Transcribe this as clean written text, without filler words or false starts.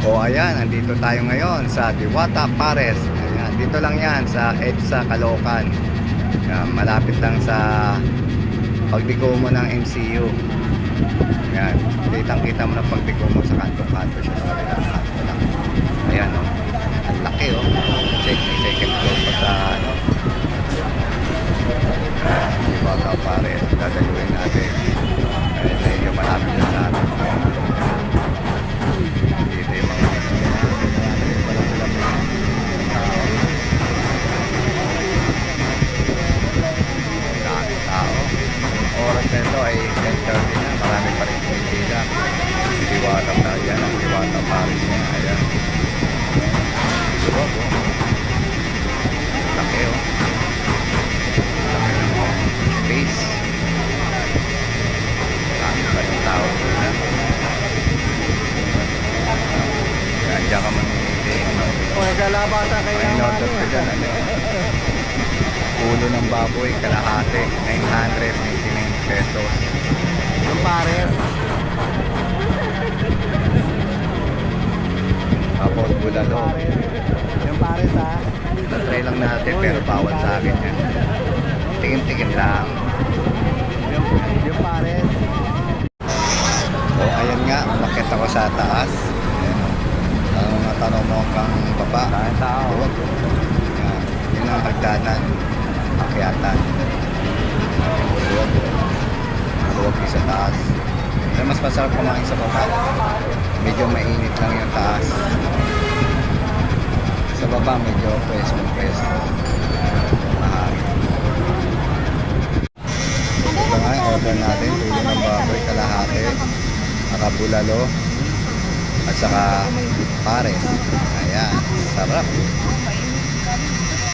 O ayan, nandito tayo ngayon sa Diwata Pares. Ayan, dito lang yan sa EDSA Caloocan. Ayan, malapit lang sa pagdiko mo ng MCU. Ayan, kitang-kita mo na pagdiko mo sa kanto-kanto siya sa kabilang kanto lang. Ayan o, ang laki o. Second floor pa sa ano. Diwata Pares, dadalawin natin. Ayan, medyo malapit na sa atin. Dito yung mga tao. Oras na ito ay 10:30 na. Marami pa rin pumipila. Diwata pa yan. Ang Diwata Pares niya. Ayan. Lubog o. Laki o. Laki ng space. Marami pa rin tao. Diyan ka mamimili. O, naglalabasa kayo May ng notot ka dyan. Ano? Ulo ng baboy, kalahati, 999 pesos. Yung pares. Tapos bulalo. Yung pares ha. Na-try lang natin pero bawal sa akin yan. Tingin-tingin lang. Yung pares. O ayan nga, umakit ako sa taas. Ayan, ang mga tanong mo kang baba. Dahil tao. Huwag. Ayan, yun ang hagdanan. Akyatan. Huwag. Huwag sa taas. Pero mas masarap kumain sa baba. Medyo mainit lang yung taas. Sa baba medyo pwesto. Mahal. Ito nga yung order natin. Ulo ng baboy, kalahati, bulalo, at saka pares. Ayan, sarap.